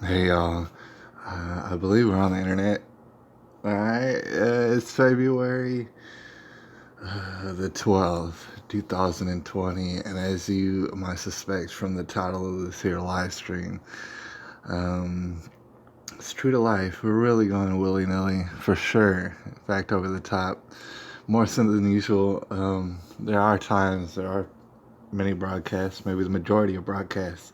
Hey y'all, I believe we're on the internet. Alright, it's February the 12th, 2020, and as you might suspect from the title of this here live stream, um, it's true to life. We're really going Willy Nilly for sure. In fact, over the top, more so than usual. There are many broadcasts, maybe the majority of broadcasts,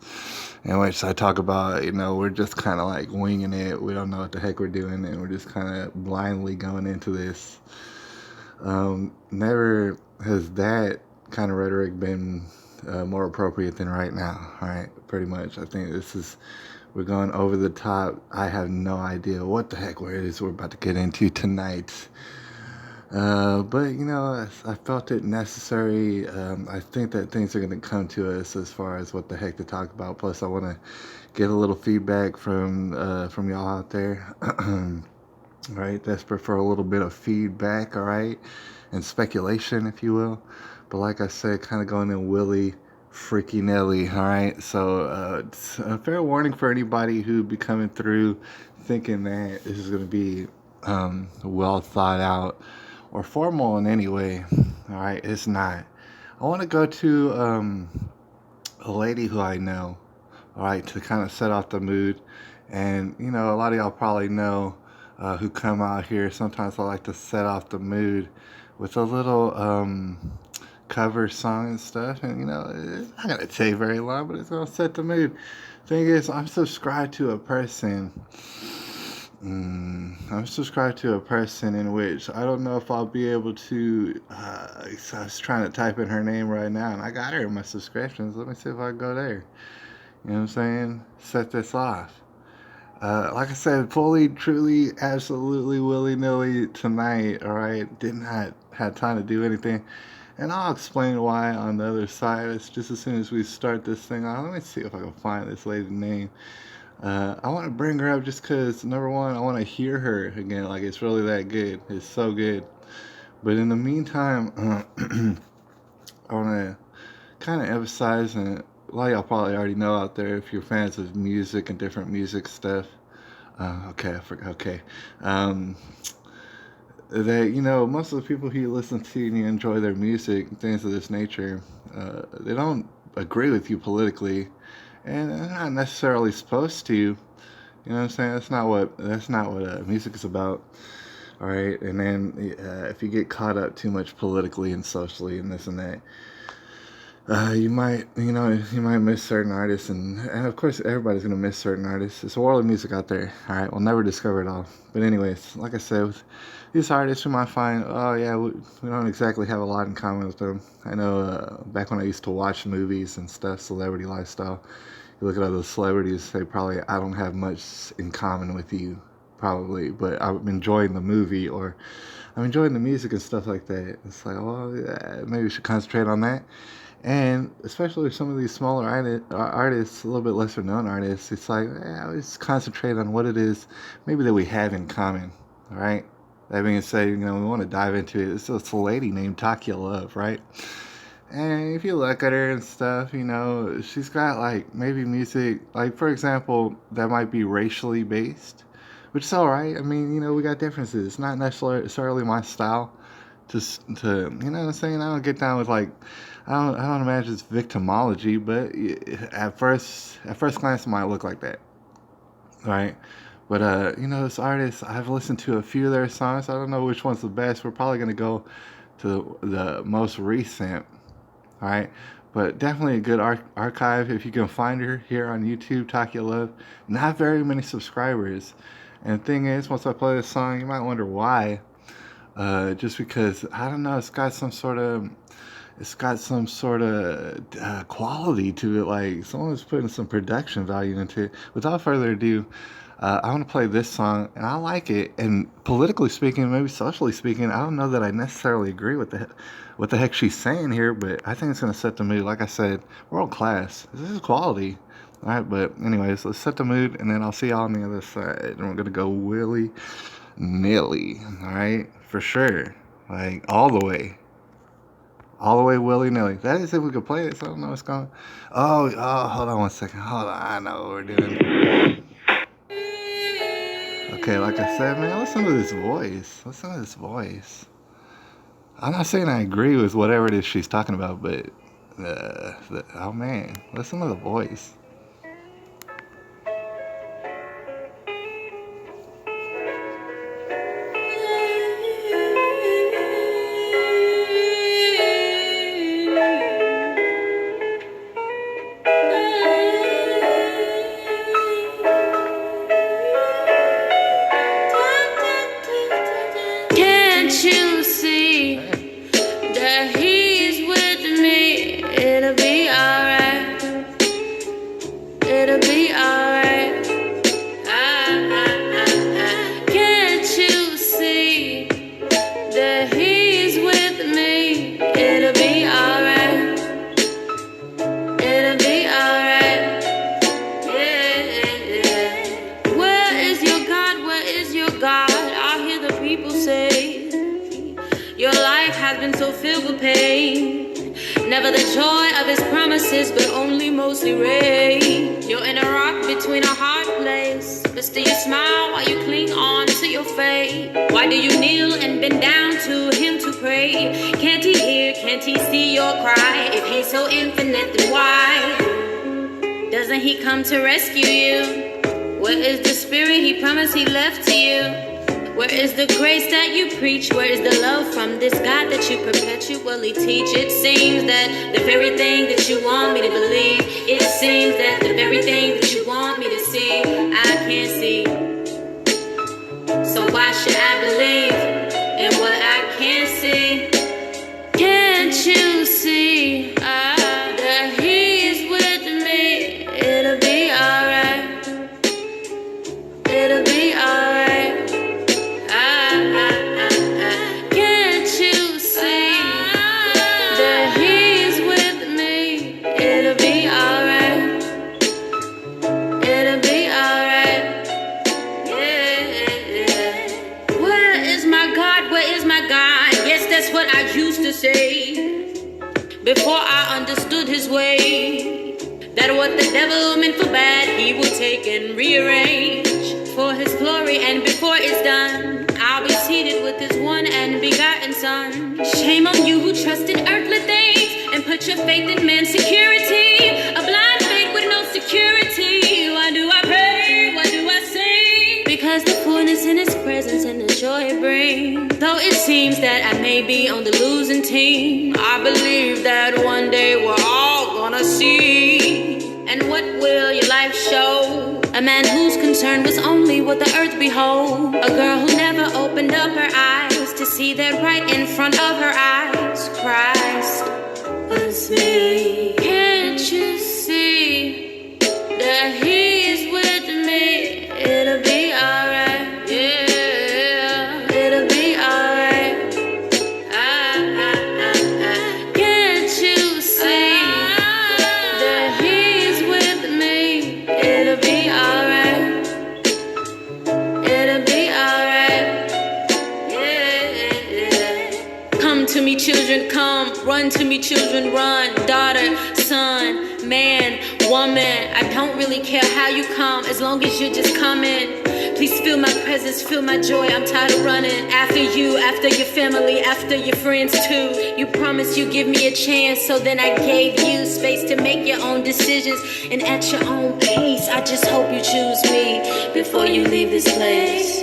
in which I talk about, we're just kind of like winging it. We don't know what the heck we're doing, and we're just kind of blindly going into this. Never has that kind of rhetoric been more appropriate than right now, right? Pretty much. I think we're going over the top. I have no idea what the heck it is we're about to get into tonight. But I felt it necessary. I think that things are going to come to us as far as what the heck to talk about. Plus, I want to get a little feedback from y'all out there. Right, desperate for a little bit of feedback. All right, and speculation, if you will. But like I said, kind of going in Willy freaky Nelly. All right, so it's a fair warning for anybody who be coming through thinking that this is going to be well thought out or formal in any way. All right, it's not. I want to go to a lady who I know. All right, to kind of set off the mood, and a lot of y'all probably know who come out here. Sometimes I like to set off the mood with a little cover song and stuff, and it's not gonna take very long, but it's gonna set the mood. Thing is, I'm subscribed to a person in which I don't know if I'll be able to. I was trying to type in her name right now, and I got her in my subscriptions. Let me see if I can go there. You know what I'm saying? Set this off. Like I said, fully, truly, absolutely, willy nilly tonight. All right, did not have time to do anything, and I'll explain why on the other side. It's just as soon as we start this thing off. Let me see if I can find this lady's name. I want to bring her up just because, number one, I want to hear her again. Like, it's really that good. It's so good. But in the meantime, I want to kind of emphasize, and a lot of y'all probably already know out there if you're fans of music and different music stuff. Okay, I forgot. Okay. Um, that, most of the people who you listen to and you enjoy their music, things of this nature, they don't agree with you politically, and they're not necessarily supposed to. You know what I'm saying? That's not what music is about. All right, and then if you get caught up too much politically and socially and this and that, you might miss certain artists, and of course everybody's gonna miss certain artists. It's a world of music out there. All right, we'll never discover it all. But anyways, like I said, with these artists, you might find, oh yeah, we don't exactly have a lot in common with them. I know back when I used to watch movies and stuff, celebrity lifestyle. You look at other celebrities, they probably I don't have much in common with you, probably, but I'm enjoying the movie or I'm enjoying the music and stuff like that. It's like, well, yeah, maybe we should concentrate on that. And especially with some of these smaller artists, a little bit lesser known artists, it's like, yeah, let's concentrate on what it is maybe that we have in common, all right? That being said, we want to dive into it. It's a lady named Takia Love, right? And if you look at her and stuff, she's got like maybe music, like for example, that might be racially based, which is all right. I mean, we got differences. It's not necessarily my style you know what I'm saying? I don't get down with like, I don't imagine it's victimology, but at first glance, it might look like that, right? But this artist, I've listened to a few of their songs. I don't know which one's the best. We're probably gonna go to the most recent, all right, but definitely a good archive if you can find her here on YouTube. Takia Love, not very many subscribers, and the thing is, once I play this song, you might wonder why. Just because I don't know, it's got some sort of quality to it. Like someone's putting some production value into it. Without further ado, I want to play this song, and I like it. And politically speaking, maybe socially speaking, I don't know that I necessarily agree with what the heck she's saying here, but I think it's gonna set the mood. Like I said, world class. This is quality. All right, but anyways, let's set the mood, and then I'll see y'all on the other side. And we're gonna go Willy Nilly. All right, for sure. Like all the way willy nilly. That is if we could play it. So I don't know what's going. Oh, hold on one second. Hold on. I know what we're doing. Okay, like I said, man, listen to this voice. Listen to this voice. I'm not saying I agree with whatever it is she's talking about, but oh man, listen to the voice. Can't you see that he's with me? It'll be alright. It'll be alright. Can't you see that he's with me? It'll be alright. It'll be alright. Yeah. Where is your God? Where is your God? I hear the people say your life has been so filled with pain. Never the joy of his promises, but only mostly rain. You're in a rock between a hard place, but still you smile while you cling on to your faith. Why do you kneel and bend down to him to pray? Can't he hear, can't he see your cry? If he's so infinite, then why doesn't he come to rescue you? Where is the spirit he promised he left to you? Where is the grace that you preach? Where is the love from this God that you perpetually teach? It seems that the very thing that you want me to believe, it seems that the very thing that you want me to see, I can't see. So why should I believe in what I can't see? Can't you see that he's with me? It'll be alright. It'll be alright. Can't you see that he's with me? It'll be alright. It'll be alright. Yeah. Where is my God? Where is my God? Yes, that's what I used to say before I understood his way. That what the devil meant for bad, he will take and rearrange for his glory. And before it's done, I'll be seated with his one and begotten Son. Shame on you who trust in earthly things and put your faith in man's security. A blind faith with no security. Why do I pray? Why do I sing? Because the fullness in his presence and the joy it brings. Though it seems that I may be on the losing team, I believe that one day we're all gonna see. And what will your life show? A man whose concern was only what the earth behold. A girl who never opened up her eyes to see that right in front of her eyes Christ was me. Can't you see that he's with me? It'll be alright. Yeah, it'll be alright. Can't you see that he's with me? It'll be alright. It'll be alright. Yeah. Come to me, children, come. Run to me, children, run. Daughter, son, man, woman. I don't really care how you come, as long as you're just coming. Please feel my presence, feel my joy. I'm tired of running after you, after your family, after your friends too. You promised you give me a chance, so then I gave you space to make your own decisions and at your own pace. I just hope you choose me before you leave this place.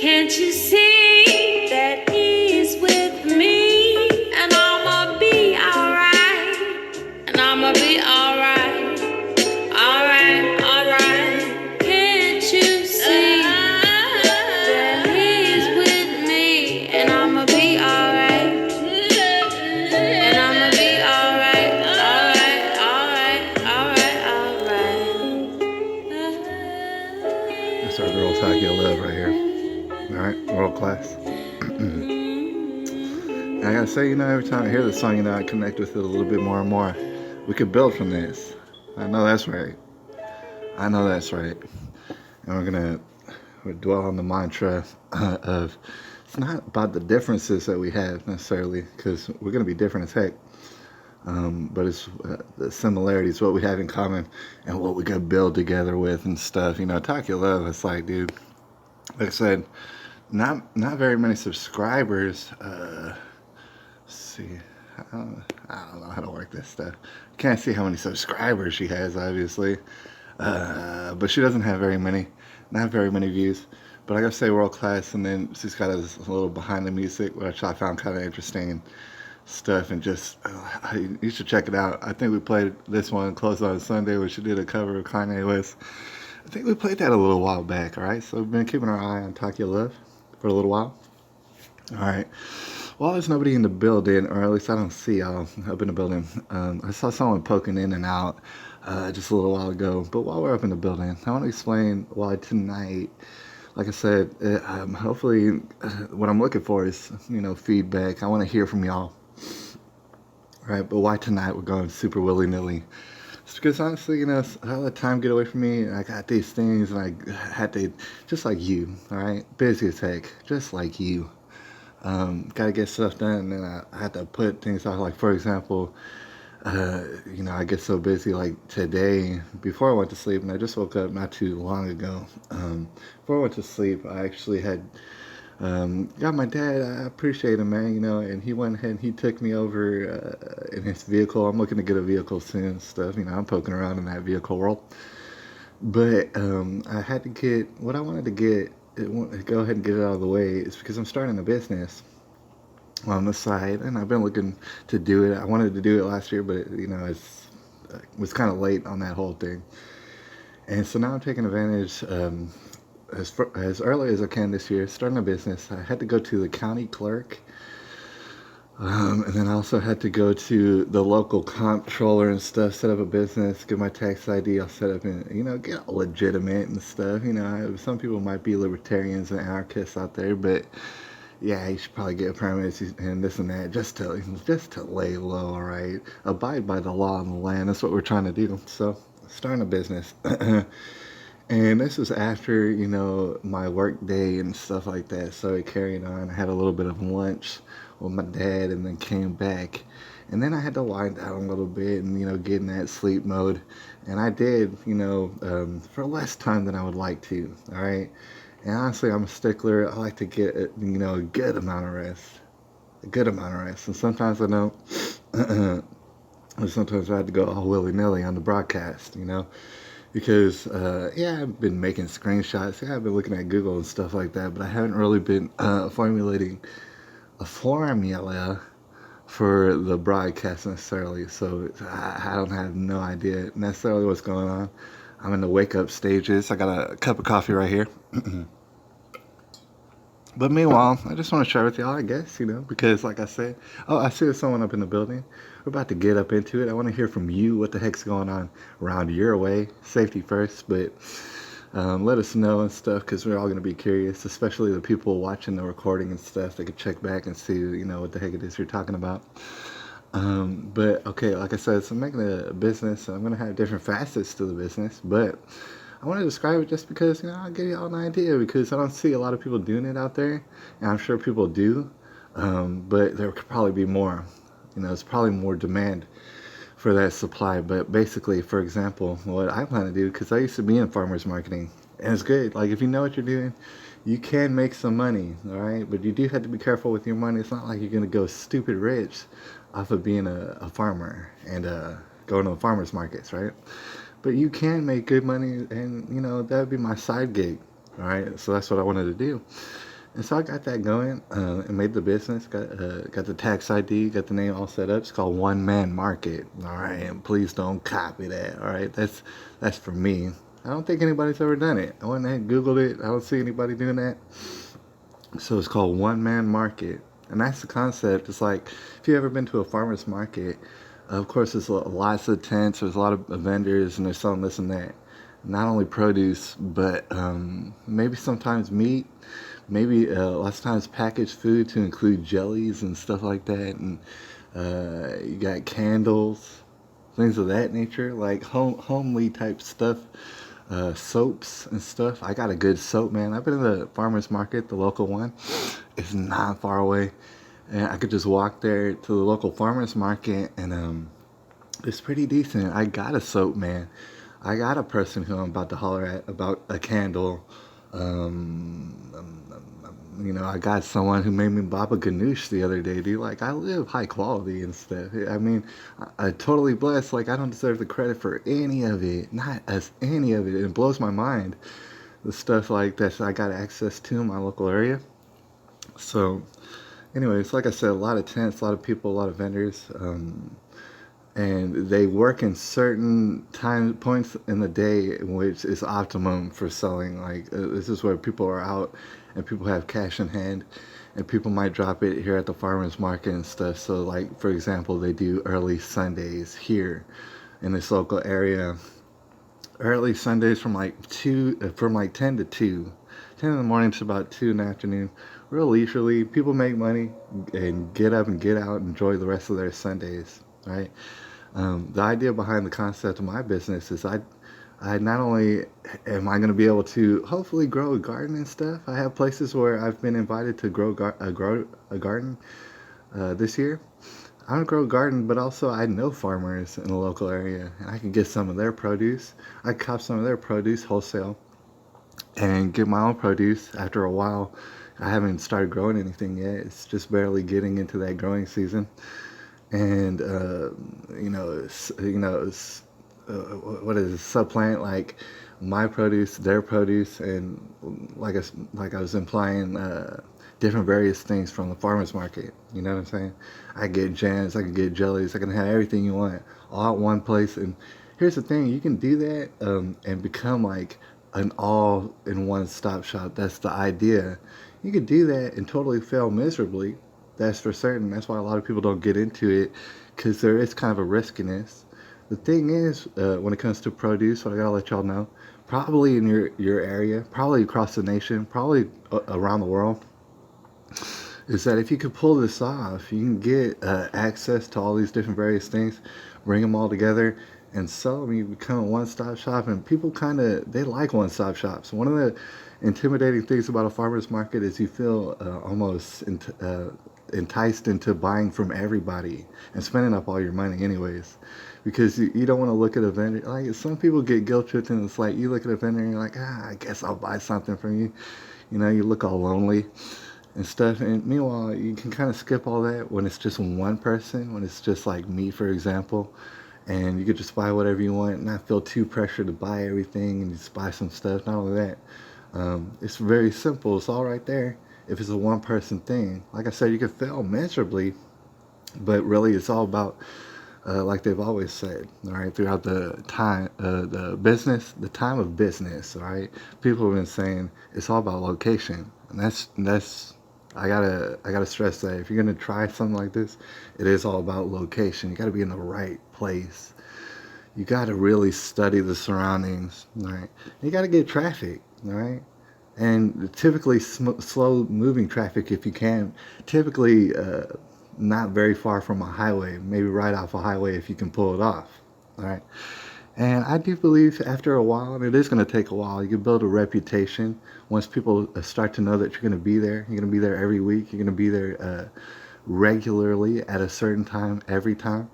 Can't you see that he's with me? And I'ma be alright. And I'ma be alright. Alright, alright. Can't you see that he's with me? And I'ma be alright. And I'ma be alright. Alright. That's our girl Taki Love right here. Alright, world class. And I gotta say, every time I hear this song, I connect with it a little bit more and more. We could build from this. I know that's right. I know that's right. And we're dwell on the mantra of it's not about the differences that we have necessarily, because we're gonna be different as heck. But it's the similarities, what we have in common, and what we could build together with and stuff. Talk your love. It's like, dude, Like I said, not very many subscribers. Let's see. I don't know how to work this stuff. Can't see how many subscribers she has, obviously. But she doesn't have very many. Not very many views. But I gotta say, world class. And then she's got this little behind the music, which I found kind of interesting stuff. And just, you should check it out. I think we played this one close on Sunday, where she did a cover of Kanye West. I think we played that a little while back, all right? So we've been keeping our eye on Taki Love for a little while. All right. Well, there's nobody in the building, or at least I don't see y'all up in the building. I saw someone poking in and out just a little while ago. But while we're up in the building, I want to explain why tonight, like I said, hopefully what I'm looking for is, feedback. I want to hear from y'all. All right, but why tonight we're going super willy-nilly? It's because honestly, I let time get away from me, and I got these things, and I had to, just like you, all right? Busy as heck, just like you. Got to get stuff done, and then I had to put things out. Like, for example, I get so busy, like today, before I went to sleep, and I just woke up not too long ago. Before I went to sleep, I actually had got my dad. I appreciate him, man, and he went ahead and he took me over in his vehicle. I'm looking to get a vehicle soon and stuff. I'm poking around in that vehicle world. But I had to get what I wanted to get. Go ahead and get it out of the way. It's because I'm starting a business on the side, and I've been looking to do it. I wanted to do it last year, but it was kind of late on that whole thing. And so now I'm taking advantage. As early as I can this year, starting a business. I had to go to the county clerk, and then I also had to go to the local comptroller and stuff, set up a business, get my tax ID all set up, and get all legitimate and stuff. Some people might be libertarians and anarchists out there, but yeah, you should probably get permits and this and that just to lay low, all right? Abide by the law and the land. That's what we're trying to do. So, starting a business. And this was after, my work day and stuff like that. So it carried on. I had a little bit of lunch with my dad and then came back. And then I had to wind down a little bit and, get in that sleep mode. And I did, for less time than I would like to, all right? And honestly, I'm a stickler. I like to get, a good amount of rest. A good amount of rest. And sometimes I don't. And sometimes I had to go all willy-nilly on the broadcast, because I've been making screenshots. Yeah, I've been looking at Google and stuff like that, but I haven't really been formulating a formula for the broadcast necessarily. So I don't have no idea necessarily what's going on. I'm in the wake up stages. I got a cup of coffee right here. But meanwhile, I just want to share with y'all, I guess, because like I said, I see there's someone up in the building. We're about to get up into it. I want to hear from you what the heck's going on around your way. Safety first, but let us know and stuff, because we're all going to be curious, especially the people watching the recording and stuff. They could check back and see, what the heck it is you're talking about. But okay, like I said, so I'm making a business. I'm going to have different facets to the business, but I want to describe it just because, I'll give you all an idea, because I don't see a lot of people doing it out there, and I'm sure people do, but there could probably be more. It's probably more demand for that supply. But basically, for example, what I plan to do, because I used to be in farmers marketing, and it's good. Like, if you know what you're doing, you can make some money, all right? But you do have to be careful with your money. It's not like you're going to go stupid rich off of being a farmer and going to the farmers markets, right? But you can make good money, and that would be my side gig. All right, so that's what I wanted to do, and so I got that going and made the business. Got the tax ID, got the name all set up. It's called One Man Market. All right, and please don't copy that. All right, that's for me. I don't think anybody's ever done it. I went and Googled it. I don't see anybody doing that. So it's called One Man Market, and that's the concept. It's like, if you ever been to a farmer's market. Of course, there's lots of tents, there's a lot of vendors, and they're selling this and that. Not only produce, but maybe sometimes meat, maybe lots of times packaged food to include jellies and stuff like that. And you got candles, things of that nature, like homely type stuff, soaps and stuff. I got a good soap, man. I've been in the farmer's market, the local one. It's not far away. And I could just walk there to the local farmer's market, and it's pretty decent. I got a soap, man. I got a person who I'm about to holler at about a candle. I got someone who made me baba ganoush the other day, dude. Like, I live high quality and stuff. I mean, I totally blessed. Like, I don't deserve the credit for any of it. Not as any of it. It blows my mind. The stuff like that I got access to in my local area. So, anyways, like I said, a lot of tents, a lot of people, a lot of vendors. And they work in certain time points in the day in which is optimum for selling. Like this is where people are out and people have cash in hand, and people might drop it here at the farmers market and stuff. So like for example, they do early Sundays here in this local area. Early Sundays from like 10 to 2. 10 in the morning to about 2 in the afternoon. Real leisurely. People make money and get up and get out and enjoy the rest of their Sundays, right? The idea behind the concept of my business is I not only am I going to be able to hopefully grow a garden and stuff. I have places where I've been invited to grow a garden this year. I'm gonna grow a garden, but also I know farmers in the local area, and I can get some of their produce. I cop some of their produce wholesale and get my own produce. After a while, I haven't started growing anything yet. It's just barely getting into that growing season, and what is it, supplant like my produce, their produce, and like I was implying, different various things from the farmers market. You know what I'm saying? I get jams, I can get jellies, I can have everything you want all at one place. And here's the thing: you can do that and become like an all-in-one stop shop. That's the idea. You could do that and totally fail miserably. That's for certain. That's why a lot of people don't get into it, because there is kind of a riskiness. The thing is, when it comes to produce, what I gotta let y'all know, probably in your area, probably across the nation, probably around the world, is that if you could pull this off, you can get access to all these different various things, bring them all together, and sell them. You become a one-stop shop, and people kind of they like one-stop shops. One of the intimidating things about a farmer's market is you feel enticed into buying from everybody and spending up all your money anyways, because you don't want to look at a vendor. Like some people get guilt tripped, and it's like you look at a vendor and you're like, I guess I'll buy something from you. You look all lonely and stuff. And meanwhile, you can kind of skip all that when it's just one person, when it's just like me, for example, and you could just buy whatever you want and not feel too pressured to buy everything and just buy some stuff. Not only that, it's very simple. It's all right there. If it's a one person thing, like I said, you could fail miserably, but really it's all about, like they've always said, all right, throughout the time, the time of business, all right, people have been saying it's all about location, and that's I gotta stress that if you're gonna try something like this, it is all about location. You gotta be in the right place. You gotta really study the surroundings, all right. You gotta get traffic, all right, and typically slow moving traffic if you can. Typically, not very far from a highway, maybe right off a highway if you can pull it off, all right. And I do believe after a while, and it is going to take a while, you can build a reputation. Once people start to know that you're going to be there, you're going to be there every week, you're going to be there regularly at a certain time, every time.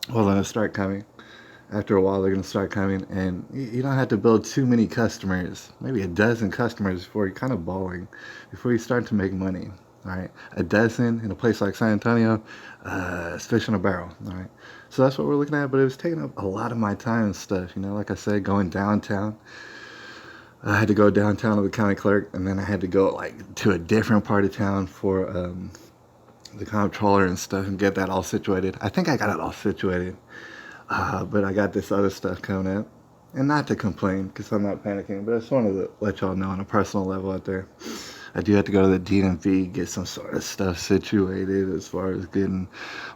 Well, then it'll start coming. After a while, they're going to start coming, and you don't have to build too many customers, maybe a dozen customers before you're kind of balling, before you start to make money. All right, a dozen in a place like San Antonio, it's fish in a barrel. All right, so that's what we're looking at. But it was taking up a lot of my time and stuff. Like I said, going downtown. I had to go downtown to the county clerk, and then I had to go like to a different part of town for the comptroller and stuff, and get that all situated. I think I got it all situated, but I got this other stuff coming up. And not to complain, because I'm not panicking, but I just wanted to let y'all know on a personal level out there. I do have to go to the DMV, get some sort of stuff situated as far as getting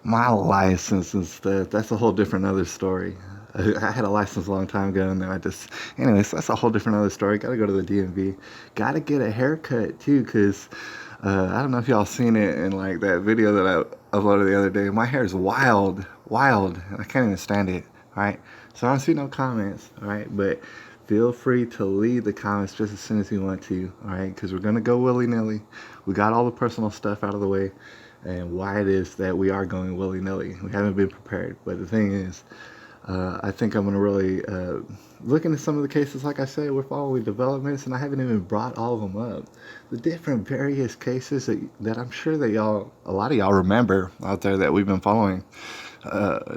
my license and stuff. That's a whole different other story. I had a license a long time ago, and then anyways, that's a whole different other story. Got to go to the DMV. Got to get a haircut, too, because I don't know if y'all seen it in, like, that video that I uploaded the other day. My hair is wild, and I can't even stand it, all right? So I don't see no comments, all right? But feel free to leave the comments just as soon as you want to, all right? Because we're going to go willy-nilly. We got all the personal stuff out of the way and why it is that we are going willy-nilly. We haven't been prepared. But the thing is, I think I'm gonna really look into some of the cases. Like I said, we're following developments, and I haven't even brought all of them up. The different various cases that I'm sure that a lot of y'all remember out there that we've been following,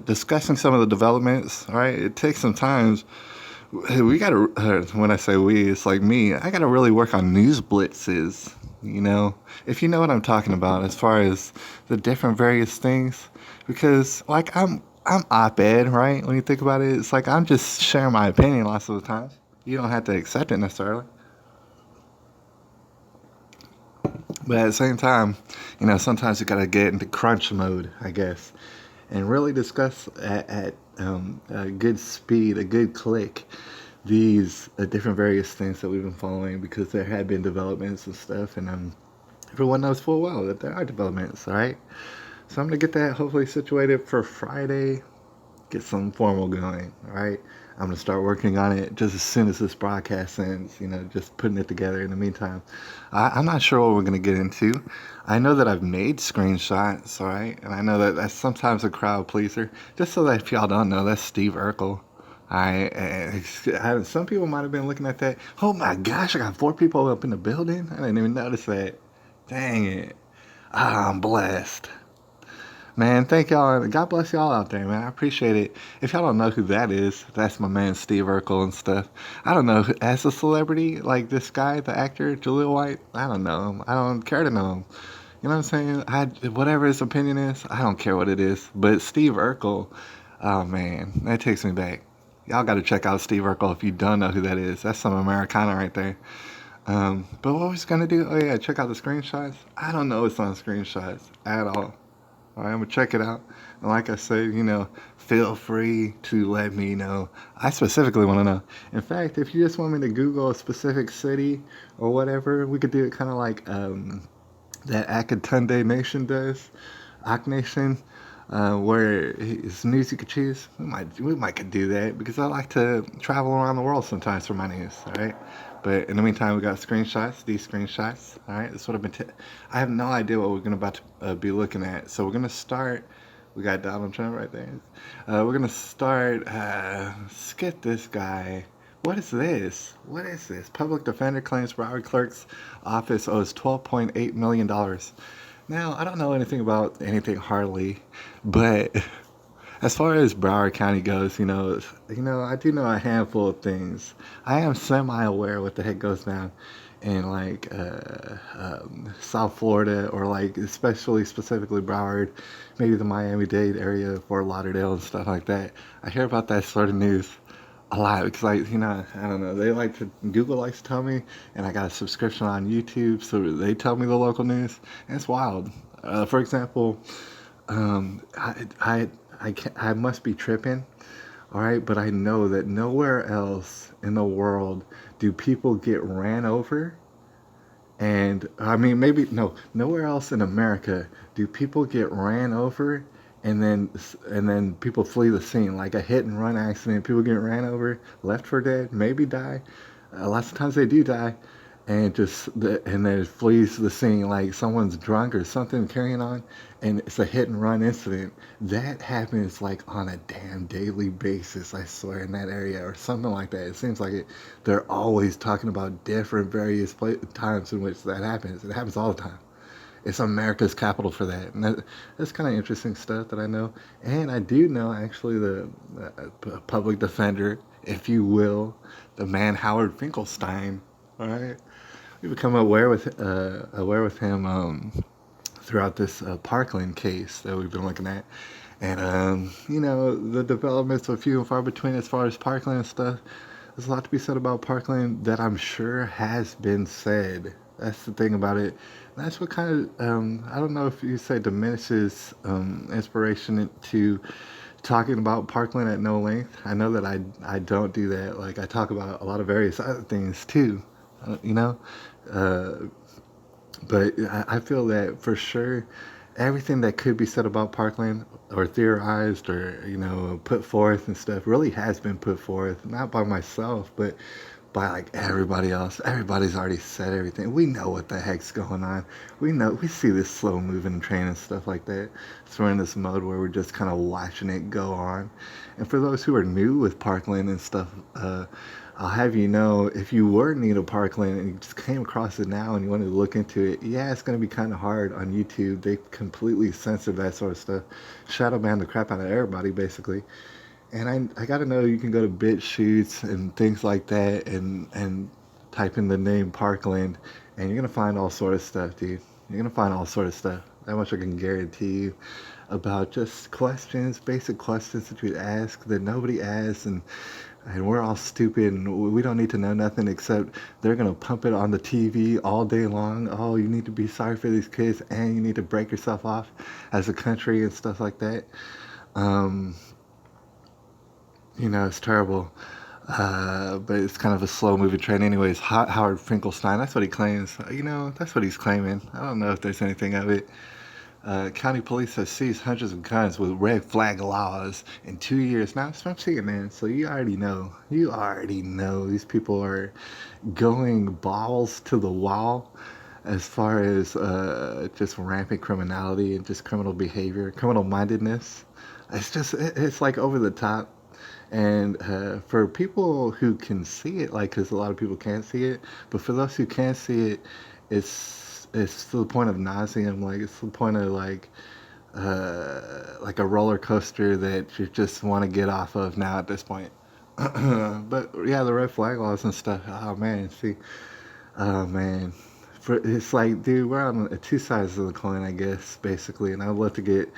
discussing some of the developments. All right, it takes some time. We gotta. When I say we, it's like me. I gotta really work on news blitzes. If you know what I'm talking about, as far as the different various things, because like I'm op-ed, right? When you think about it, it's like I'm just sharing my opinion lots of the times. You don't have to accept it necessarily, but at the same time, sometimes you gotta get into crunch mode, I guess, and really discuss at a good speed, a good click, these different various things that we've been following, because there have been developments and stuff, and everyone knows full well that there are developments, all right? So I'm gonna get that hopefully situated for Friday, get something formal going, all right? I'm gonna start working on it just as soon as this broadcast ends, just putting it together. In the meantime, I'm not sure what we're gonna get into. I know that I've made screenshots, all right? And I know that that's sometimes a crowd pleaser. Just so that if y'all don't know, that's Steve Urkel. Some people might have been looking at that. Oh my gosh, I got 4 people up in the building. I didn't even notice that. Dang it. I'm blessed. Man, thank y'all. God bless y'all out there, man. I appreciate it. If y'all don't know who that is, that's my man Steve Urkel and stuff. I don't know. As a celebrity, like this guy, the actor, Jaleel White, I don't know him. I don't care to know him. You know what I'm saying? Whatever his opinion is, I don't care what it is. But Steve Urkel, oh man, that takes me back. Y'all got to check out Steve Urkel if you don't know who that is. That's some Americana right there. But what was gonna do? Oh yeah, check out the screenshots. I don't know what's on screenshots at all. All right, I'm gonna check it out. And like I said, feel free to let me know. I specifically want to know. In fact, if you just want me to Google a specific city or whatever, we could do it kind of like that Akatunde Nation does, Ak Nation, where it's news you could choose. We might could do that, because I like to travel around the world sometimes for my news. All right. But in the meantime, we got screenshots, these screenshots. All right, that's what I've been. I have no idea what we're about to be looking at. So we're gonna start. We got Donald Trump right there. We're gonna start. Let's get this guy. What is this? What is this? Public defender claims Broward clerk's office owes $12.8 million. Now, I don't know anything about anything hardly, but as far as Broward County goes, I do know a handful of things. I am semi-aware what the heck goes down in like South Florida, or like especially specifically Broward, maybe the Miami-Dade area, Fort Lauderdale and stuff like that. I hear about that sort of news a lot, because I don't know. They like to Google likes to tell me, and I got a subscription on YouTube, so they tell me the local news, and it's wild. For example, I must be tripping, all right, but I know that nowhere else in the world do people get ran over. And I mean, maybe no, nowhere else in America do people get ran over and then people flee the scene, like a hit and run accident. People get ran over, left for dead, maybe die. Lots of times they do die, and and then it flees the scene, like someone's drunk or something carrying on, and it's a hit and run incident. That happens like on a damn daily basis, I swear, in that area or something like that. It seems like they're always talking about different various times in which that happens. It happens all the time. It's America's capital for that. And that's kind of interesting stuff that I know. And I do know, actually, the public defender, if you will, the man Howard Finkelstein. All right, we've become aware with him throughout this Parkland case that we've been looking at. And the developments are few and far between as far as Parkland and stuff. There's a lot to be said about Parkland that I'm sure has been said. That's the thing about it. That's what kind of, I don't know if you say diminishes inspiration to talking about Parkland at no length. I know that I don't do that. Like, I talk about a lot of various other things too, uh, but I feel that for sure everything that could be said about Parkland, or theorized, or put forth and stuff, really has been put forth, not by myself, but by like everybody else. Everybody's already said everything. We know what the heck's going on. We see this slow moving train and stuff like that. So we're in this mode where we're just kind of watching it go on. And for those who are new with Parkland and stuff, I'll have you know, if you were new to Parkland and you just came across it now and you wanted to look into it, yeah, it's going to be kind of hard on YouTube. They completely censored that sort of stuff. Shadow ban the crap out of everybody, basically. And I gotta know you can go to BitChutes and things like that and type in the name Parkland and you're gonna find all sort of stuff, dude. You're gonna find all sort of stuff. That much I can guarantee you about just questions, basic questions that you ask that nobody asks and we're all stupid and we don't need to know nothing except they're gonna pump it on the TV all day long. Oh, you need to be sorry for these kids and you need to break yourself off as a country and stuff like that. Um, it's terrible. But it's kind of a slow moving train. Anyways, Howard Finkelstein, that's what he claims. That's what he's claiming. I don't know if there's anything of it. County police have seized hundreds of guns with red flag laws in 2 years. Now, it's from CNN, so you already know. You already know these people are going balls to the wall as far as just rampant criminality and just criminal behavior, criminal mindedness. It's like over the top. And for people who can see it, like, because a lot of people can't see it, but for those who can see it, it's to the point of nauseum. Like, it's to the point of like a roller coaster that you just want to get off of now at this point. But yeah, the red flag laws and stuff. Oh man, oh man, it's like, dude, we're on two sides of the coin, I guess, basically. And I'd love to get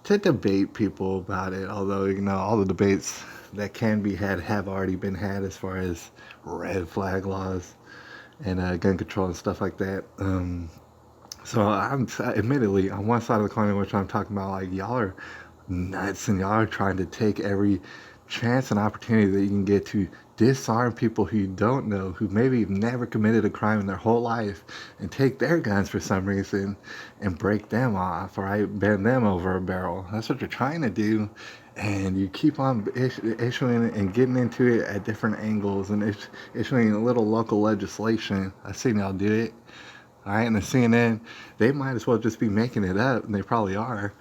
to debate people about it. Although all the debates that can be had have already been had as far as red flag laws and gun control and stuff like that. So I'm admittedly on one side of the coin in which I'm talking about like y'all are nuts and y'all are trying to take every chance and opportunity that you can get to disarm people who you don't know, who maybe have never committed a crime in their whole life, and take their guns for some reason and break them off, right? Bend them over a barrel. That's what you're trying to do. And you keep on issuing and getting into it at different angles and issuing a little local legislation. I've seen y'all do it. All right, and the CNN, they might as well just be making it up, and they probably are,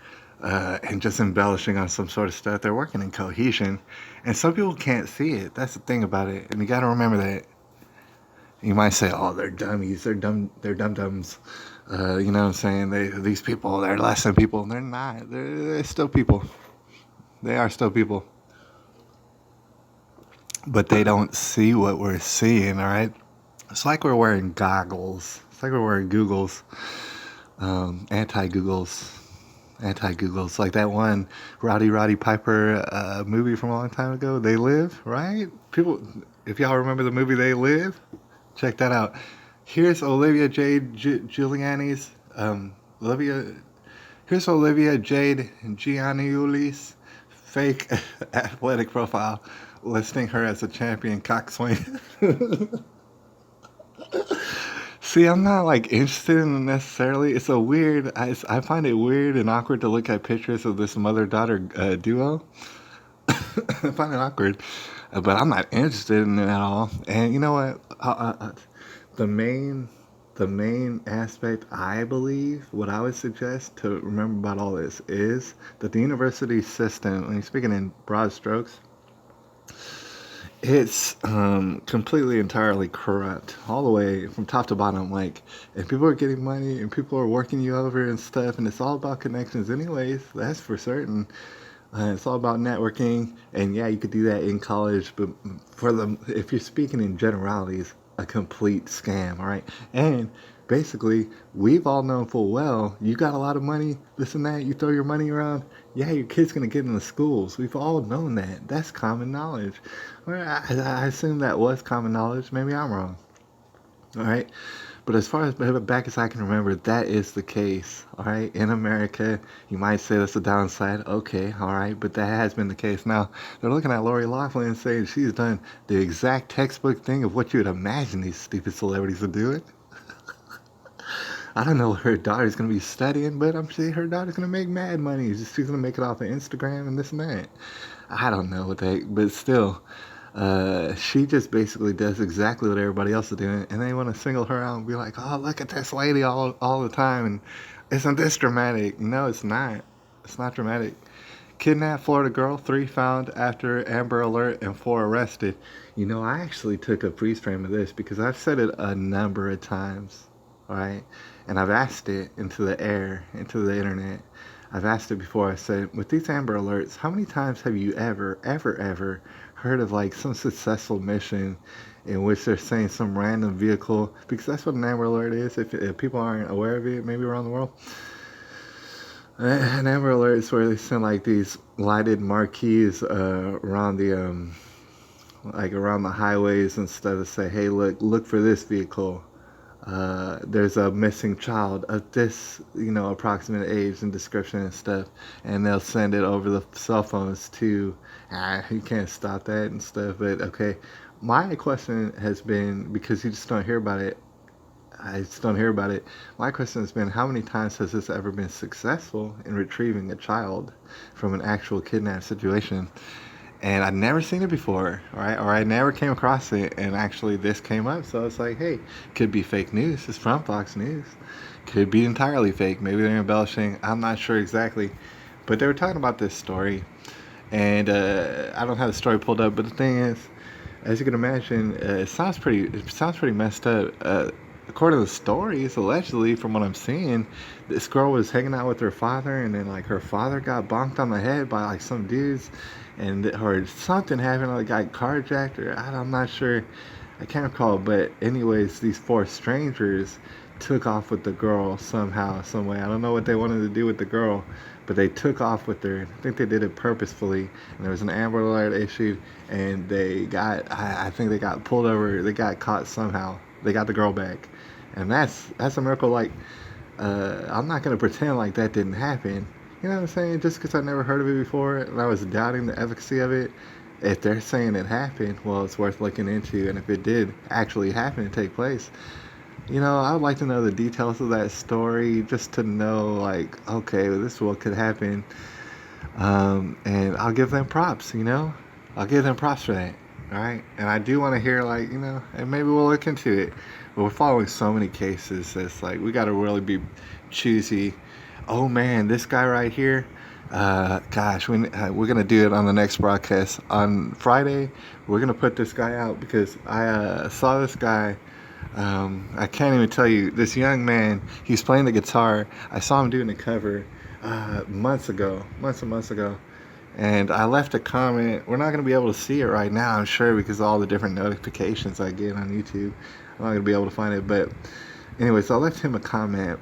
and just embellishing on some sort of stuff. They're working in cohesion, and some people can't see it. That's the thing about it, and you got to remember that. You might say, "Oh, they're dummies. They're dum-dums." You know what I'm saying? These people, they're less than people. They're not. They're still people. They are still people, but they don't see what we're seeing. All right, it's like we're wearing goggles. It's like we're wearing Googles, anti-Googles, like that one Roddy Piper movie from a long time ago. They Live, right? People, if y'all remember the movie They Live, check that out. Here's Olivia Jade Giuliani's Here's Olivia Jade Gianniuli's fake athletic profile listing her as a champion coxswain. See, I'm not like interested in it necessarily. It's a weird. I find it weird and awkward to look at pictures of this mother-daughter duo. I find it awkward, but I'm not interested in it at all. And you know what? The main aspect, I believe, what I would suggest to remember about all this is that the university system, when you're speaking in broad strokes, it's completely entirely corrupt all the way from top to bottom. Like, if people are getting money and people are working you over and stuff, and it's all about connections anyways, that's for certain. It's all about networking, and yeah, you could do that in college, but if you're speaking in generalities, a complete scam. All right, and basically, we've all known full well, you got a lot of money, this and that, you throw your money around, yeah, your kid's going to get in the schools. We've all known that. That's common knowledge. Well, I assume that was common knowledge. Maybe I'm wrong. All right. But as far as back as I can remember, that is the case. All right. In America, you might say that's a downside. Okay. All right. But that has been the case. Now, they're looking at Lori Loughlin and saying she's done the exact textbook thing of what you would imagine these stupid celebrities are doing. I don't know what her daughter's going to be studying, but I'm sure her daughter's going to make mad money. She's going to make it off of Instagram and this and that. I don't know what the heck, but still, She just basically does exactly what everybody else is doing, and they want to single her out and be like, "Oh, look at this lady all the time," and isn't this dramatic? No, it's not. It's not dramatic. Kidnapped Florida girl, 3 found after Amber Alert, and 4 arrested. You know, I actually took a freeze frame of this because I've said it a number of times, right? And I've asked it into the air, into the internet. I've asked it before. I said, with these Amber Alerts, how many times have you ever heard of like some successful mission in which they're saying some random vehicle? Because that's what an Amber Alert is. If people aren't aware of it, maybe around the world, an Amber Alert is where they send like these lighted marquees around the like around the highways and stuff to say, hey, look for this vehicle. There's a missing child of this, approximate age and description and stuff, and they'll send it over the cell phones to, you can't stop that and stuff. But okay, my question has been, because you just don't hear about it, I just don't hear about it. My question has been, how many times has this ever been successful in retrieving a child from an actual kidnap situation? And I'd never seen it before, right? Or I never came across it, and actually this came up. So it's like, hey, could be fake news. It's from Fox News. Could be entirely fake. Maybe they're embellishing. I'm not sure exactly. But they were talking about this story, and I don't have the story pulled up. But the thing is, as you can imagine, it sounds pretty messed up. According to the stories, allegedly, from what I'm seeing, this girl was hanging out with her father, and then like her father got bonked on the head by like some dudes, or something happened, like got carjacked, or I'm not sure, I can't recall. But anyways, these 4 strangers took off with the girl somehow, some way. I don't know what they wanted to do with the girl, but they took off with her. I think they did it purposefully, and there was an Amber Alert issued, and I think they got pulled over. They got caught somehow. They got the girl back, and that's a miracle. Like, I'm not gonna pretend like that didn't happen. You know what I'm saying? Just because I never heard of it before and I was doubting the efficacy of it, if they're saying it happened, well, it's worth looking into. And if it did actually happen and take place, I would like to know the details of that story, just to know, like, okay, well, this is what could happen. And I'll give them props. I'll give them props for that. All right, and I do want to hear, like, and maybe we'll look into it. But we're following so many cases that's like we got to really be choosy. Oh man, this guy right here. Gosh, we're gonna do it on the next broadcast on Friday. We're gonna put this guy out because I saw this guy. I can't even tell you. This young man, he's playing the guitar. I saw him doing a cover months and months ago. And I left a comment. We're not going to be able to see it right now, I'm sure, because of all the different notifications I get on YouTube. I'm not going to be able to find it. But anyway, so I left him a comment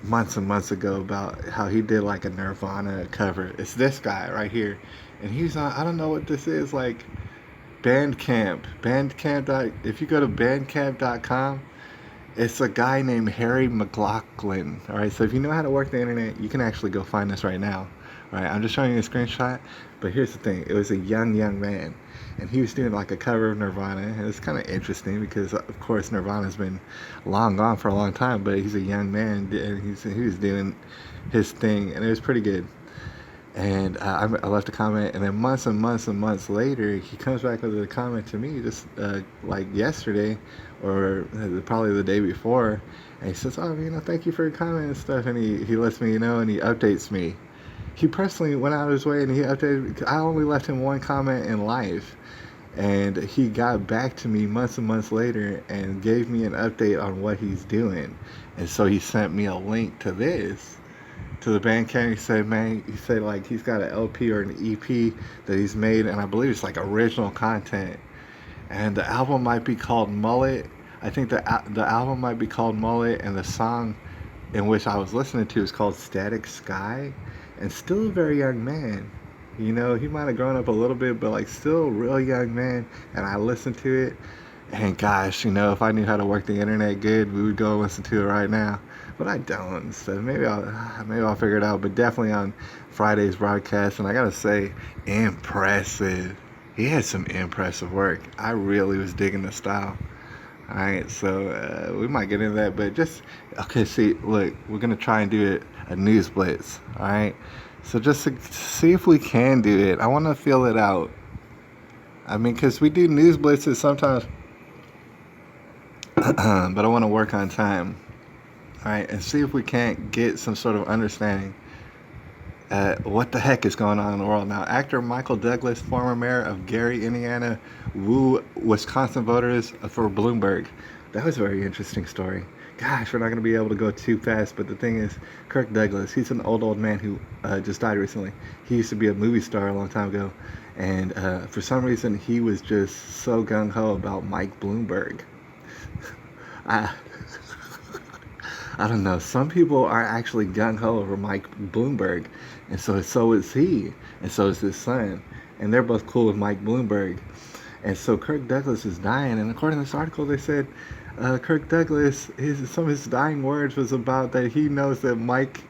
months and months ago about how he did like a Nirvana cover. It's this guy right here. And he's on, I don't know what this is, like Bandcamp. If you go to bandcamp.com, it's a guy named Harry McLaughlin. All right, so if you know how to work the internet, you can actually go find this right now. All right, I'm just showing you a screenshot, but here's the thing. It was a young man, and he was doing like a cover of Nirvana, and it's kind of interesting because, of course, Nirvana's been long gone for a long time, but he's a young man, and he was doing his thing, and it was pretty good. And I left a comment, and then months and months and months later, he comes back with a comment to me just like yesterday, or probably the day before, and he says, "Oh, thank you for your comment and stuff," and he lets me know, and he updates me. He personally went out of his way, and he updated. I only left him one comment in life, and he got back to me months and months later and gave me an update on what he's doing. And so he sent me a link to this, to the Bandcamp. He said like he's got an LP or an EP that he's made, and I believe it's like original content. And the album might be called Mullet. I think the album might be called Mullet, and the song in which I was listening to is called Static Sky. And still a very young man. He might have grown up a little bit, but like still a real young man. And I listened to it, and gosh, if I knew how to work the internet good, we would go and listen to it right now. But I don't. So maybe I'll figure it out. But definitely on Friday's broadcast, and I gotta say, impressive. He had some impressive work. I really was digging the style. All right, so we might get into that, but see, look, we're gonna try and do a news blitz. All right, so just to see if we can do it. I want to feel it out. I mean, because we do news blitzes sometimes, but I want to work on time. All right, and see if we can't get some sort of understanding what the heck is going on in the world now. Actor Michael Douglas, former mayor of Gary, Indiana, woo Wisconsin voters for Bloomberg. That was a very interesting story. Gosh, we're not going to be able to go too fast, but the thing is, Kirk Douglas, he's an old man who just died recently. He used to be a movie star a long time ago, and for some reason, he was just so gung-ho about Mike Bloomberg. I, I don't know. Some people are actually gung ho over Mike Bloomberg, and so is he, and so is his son, and they're both cool with Mike Bloomberg. And so Kirk Douglas is dying, and according to this article, they said Kirk Douglas, some of his dying words was about that he knows that Mike.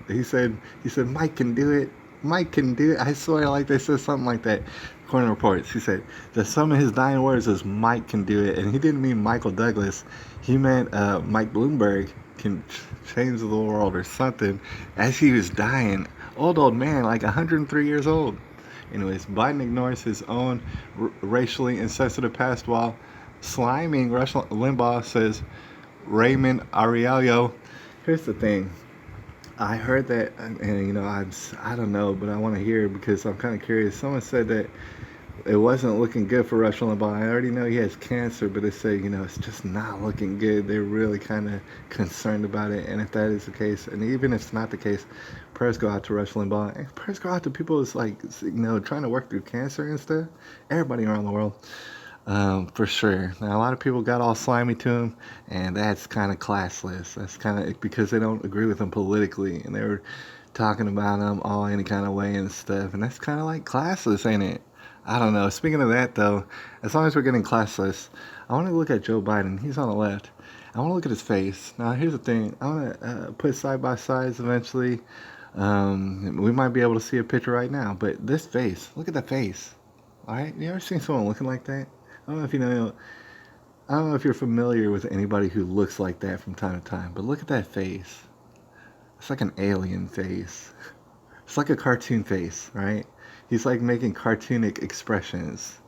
He said Mike can do it. Mike can do it. I swear, like they said something like that. According to reports, he said that some of his dying words is Mike can do it, and he didn't mean Michael Douglas. He meant Mike Bloomberg can change the world or something. As he was dying, old man, like 103 years old. Anyways, Biden ignores his own racially insensitive past while sliming Rush Limbaugh, says Raymond Ariello. Here's the thing. I heard that, and I don't know, but I want to hear because I'm kind of curious. Someone said that it wasn't looking good for Rush Limbaugh. I already know he has cancer, but they say, it's just not looking good. They're really kind of concerned about it. And if that is the case, and even if it's not the case, prayers go out to Rush Limbaugh. And prayers go out to people who's like, trying to work through cancer and stuff. Everybody around the world. For sure. Now, a lot of people got all slimy to him, and that's kind of classless. That's kind of because they don't agree with him politically, and they were talking about him all any kind of way and stuff. And that's kind of like classless, ain't it? I don't know. Speaking of that, though, as long as we're getting classless, I want to look at Joe Biden. He's on the left. I want to look at his face. Now, here's the thing. I want to put side by sides eventually. We might be able to see a picture right now, but this face, look at that face. All right? You ever seen someone looking like that? I don't know if I don't know if you're familiar with anybody who looks like that from time to time, but look at that face. It's like an alien face. It's like a cartoon face, right? He's like making cartoonic expressions.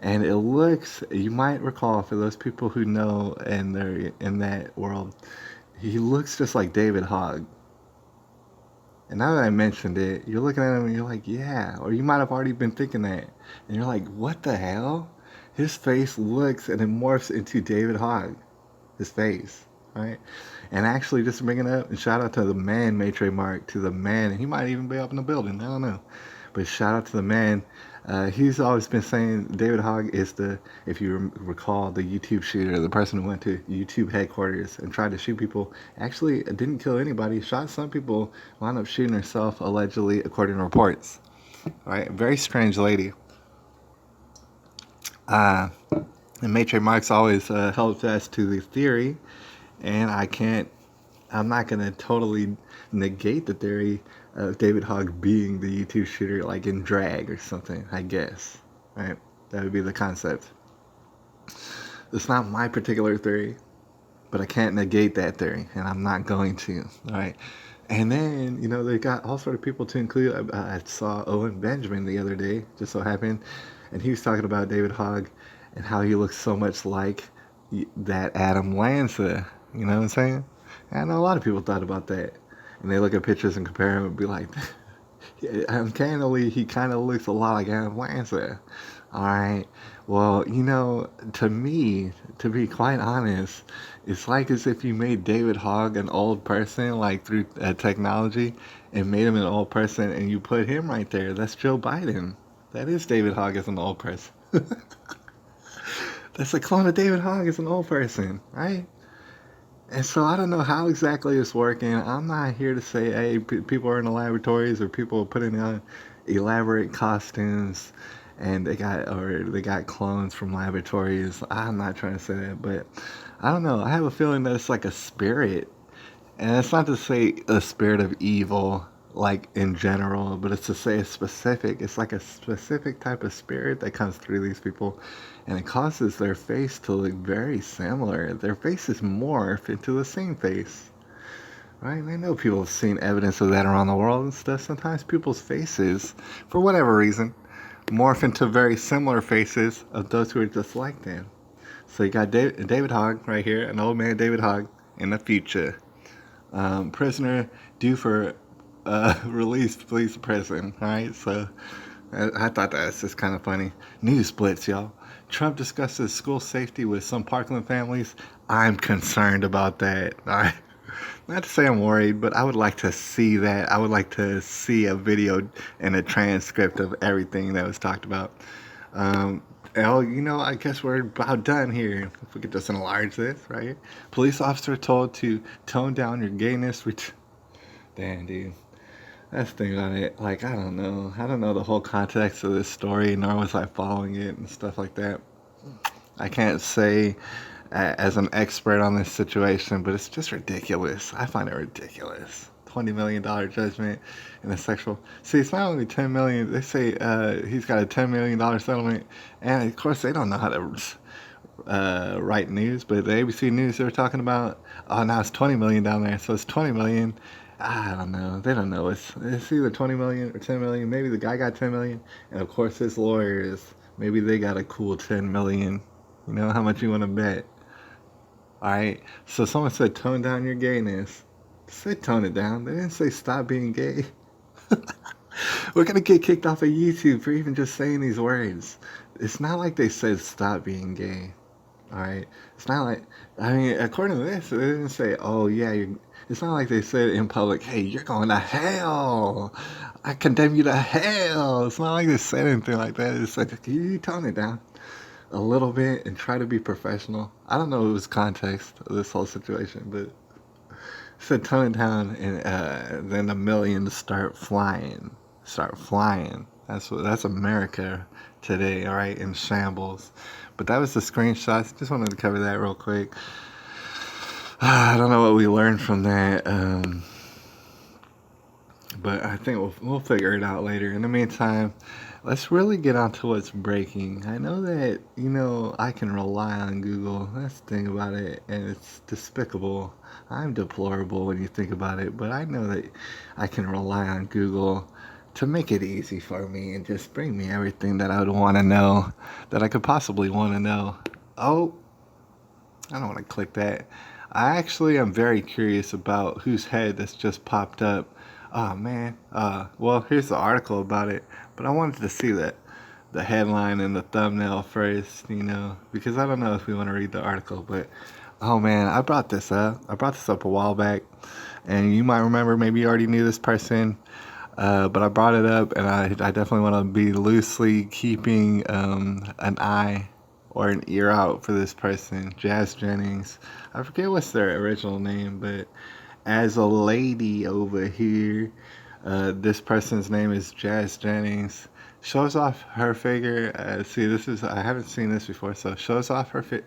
And it looks, you might recall for those people who know and they're in that world, he looks just like David Hogg. And now that I mentioned it, you're looking at him and you're like, yeah. Or you might have already been thinking that. And you're like, what the hell? His face looks and it morphs into David Hogg. His face, right? And actually, just to bring it up, and shout out to the man, Maitre Mark, to the man. And he might even be up in the building. I don't know. But shout out to the man. He's always been saying David Hogg is if you recall, the YouTube shooter, the person who went to YouTube headquarters and tried to shoot people. Actually, didn't kill anybody. Shot some people, wound up shooting herself, allegedly, according to reports. Right? Very strange lady. And Maitre Mark's always held fast to the theory, and I'm not going to totally negate the theory of David Hogg being the YouTube shooter, like in drag or something, I guess, right? That would be the concept. It's not my particular theory, but I can't negate that theory, and I'm not going to, all right? And then, they got all sort of people to include. I saw Owen Benjamin the other day, just so happened, and he was talking about David Hogg and how he looks so much like that Adam Lanza. You know what I'm saying? And I know a lot of people thought about that. And they look at pictures and compare him and be like, uncannily, he kind of looks a lot like Adam Lanza. All right. Well, to me, to be quite honest, it's like as if you made David Hogg an old person, like through technology, and made him an old person, and you put him right there. That's Joe Biden. That is David Hogg as an old person. That's a clone of David Hogg as an old person, right? And so I don't know how exactly it's working. I'm not here to say, hey, people are in the laboratories or people are putting on elaborate costumes and they got clones from laboratories. I'm not trying to say that, but I don't know. I have a feeling that it's like a spirit. And it's not to say a spirit of evil, like in general, but it's to say it's like a specific type of spirit that comes through these people, and it causes their face to look very similar. Their faces morph into the same face, right? And I know people have seen evidence of that around the world and stuff. Sometimes people's faces, for whatever reason, morph into very similar faces of those who are just like them. So you got David Hogg right here, an old man David Hogg in the future. Prisoner due for release, please prison. All right, so I thought that was just kind of funny. News blitz, y'all. Trump discusses school safety with some Parkland families. I'm concerned about that. All right. Not to say I'm worried, but I would like to see that. I would like to see a video and a transcript of everything that was talked about. I guess we're about done here. If we could just enlarge this, right? Police officer told to tone down your gayness. Damn, dude. That's the thing about it. Like, I don't know. I don't know the whole context of this story, nor was I following it and stuff like that. I can't say as an expert on this situation, but it's just ridiculous. I find it ridiculous. $20 million judgment in a sexual. See, it's not only $10 million. They say he's got a $10 million settlement, and of course they don't know how to write news. But the ABC News, they were talking about, oh, now it's $20 million down there, so it's $20 million. I don't know. They don't know. It's either $20 million or $10 million. Maybe the guy got $10 million, and of course his lawyers, maybe they got a cool $10 million. You know how much you want to bet? All right. So someone said tone down your gayness. They said tone it down. They didn't say stop being gay. We're gonna get kicked off of YouTube for even just saying these words. It's not like they said stop being gay. All right. It's not like, I mean, according to this, they didn't say, oh yeah, it's not like they said in public, hey, you're going to hell. I condemn you to hell. It's not like they said anything like that. It's like, can you tone it down a little bit and try to be professional? I don't know what was context of this whole situation, but it said tone it down and then $1 million to start flying. Start flying. That's America today, all right, in shambles. But that was the screenshots. Just wanted to cover that real quick. I don't know what we learned from that, but I think we'll figure it out later. In the meantime, let's really get on to what's breaking. I know that, I can rely on Google. That's the thing about it, and it's despicable. I'm deplorable when you think about it, but I know that I can rely on Google to make it easy for me and just bring me everything that I would want to know, that I could possibly want to know. Oh, I don't want to click that. I actually am very curious about whose head that's just popped up. Oh man. Well, here's the article about it, but I wanted to see the headline and the thumbnail first, because I don't know if we want to read the article, but oh man, I brought this up. I brought this up a while back, and you might remember, maybe you already knew this person. But I brought it up, and I definitely want to be loosely keeping an eye or an ear out for this person, Jazz Jennings. I forget what's their original name, but as a lady over here, this person's name is Jazz Jennings. Shows off her figure. I haven't seen this before, so shows off her figure.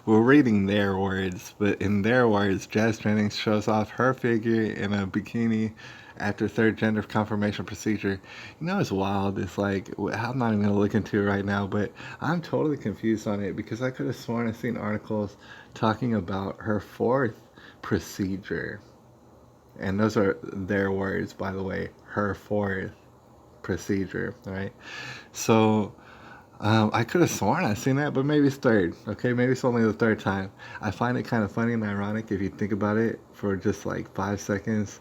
We're reading their words, but in their words, Jazz Jennings shows off her figure in a bikini after third gender confirmation procedure. It's wild. It's like, I'm not even going to look into it right now, but I'm totally confused on it because I could have sworn I've seen articles talking about her fourth procedure. And those are their words, by the way, her fourth procedure, right? So I could have sworn I've seen that, but maybe it's third. Okay, maybe it's only the third time. I find it kind of funny and ironic if you think about it for just like 5 seconds.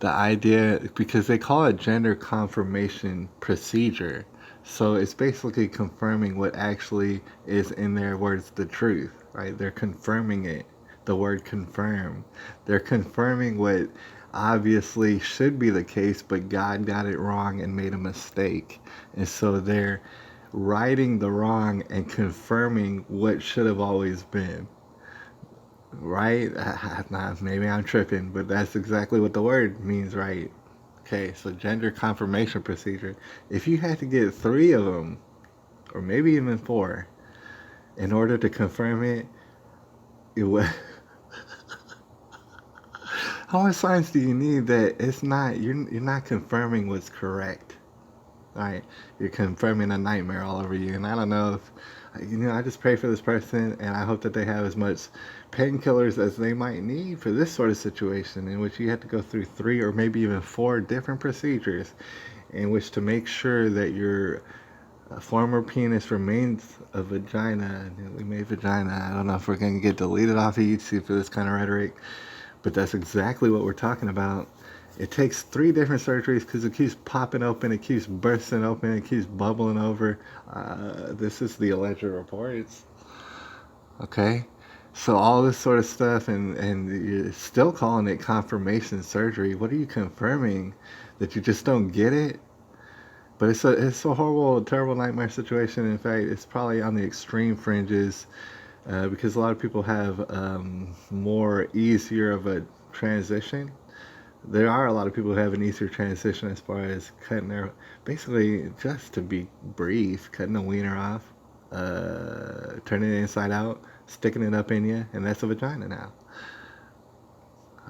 The idea, because they call it gender confirmation procedure. So it's basically confirming what actually is, in their words, the truth, right? They're confirming it. The word confirm. They're confirming what obviously should be the case, but God got it wrong and made a mistake. And so they're righting the wrong and confirming what should have always been, right? Maybe I'm tripping, but that's exactly what the word means, right? Okay, so gender confirmation procedure. If you had to get 3 of them, or maybe even 4, in order to confirm it, it would. How much science do you need that it's not, you're not confirming what's correct? Right, you're confirming a nightmare all over you, and I don't know if, I just pray for this person, and I hope that they have as much painkillers as they might need for this sort of situation, in which you have to go through 3 or maybe even 4 different procedures in which to make sure that your former penis remains a vagina, a newly made vagina. I don't know if we're going to get deleted off of YouTube for this kind of rhetoric, but that's exactly what we're talking about. It takes 3 different surgeries because it keeps popping open, it keeps bursting open, it keeps bubbling over. This is the alleged reports. Okay? So all this sort of stuff, and you're still calling it confirmation surgery. What are you confirming? That you just don't get it? But it's a horrible, terrible nightmare situation. In fact, it's probably on the extreme fringes because a lot of people have more easier of a transition. There are a lot of people who have an easier transition as far as cutting their, basically just to be brief, cutting the wiener off, turning it inside out, sticking it up in you, and that's a vagina now.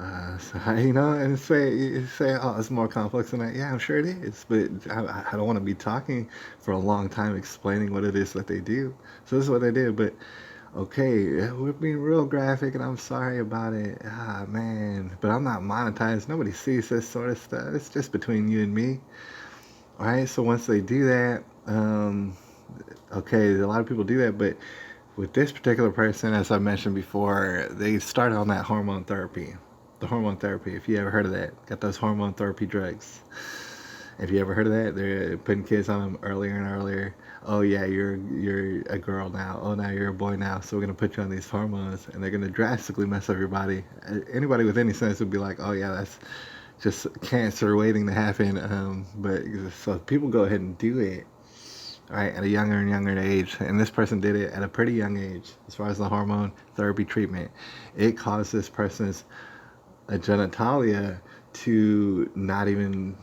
And say, oh, it's more complex than that. Yeah, I'm sure it is, but I don't want to be talking for a long time explaining what it is that they do. So this is what they do, but okay, we're being real graphic, and I'm sorry about it. Ah, man, but I'm not monetized. Nobody sees this sort of stuff. It's just between you and me. All right, so once they do that, okay, a lot of people do that, but with this particular person, as I mentioned before, they started on that hormone therapy. The hormone therapy, if you ever heard of that, got those hormone therapy drugs. If you ever heard of that, they're putting kids on them earlier and earlier. Oh yeah, you're a girl now. Oh, now you're a boy now. So we're gonna put you on these hormones, and they're gonna drastically mess up your body. Anybody with any sense would be like, oh yeah, that's just cancer waiting to happen. But so people go ahead and do it, right, at a younger and younger age. And this person did it at a pretty young age. As far as the hormone therapy treatment, it caused this person's genitalia to not even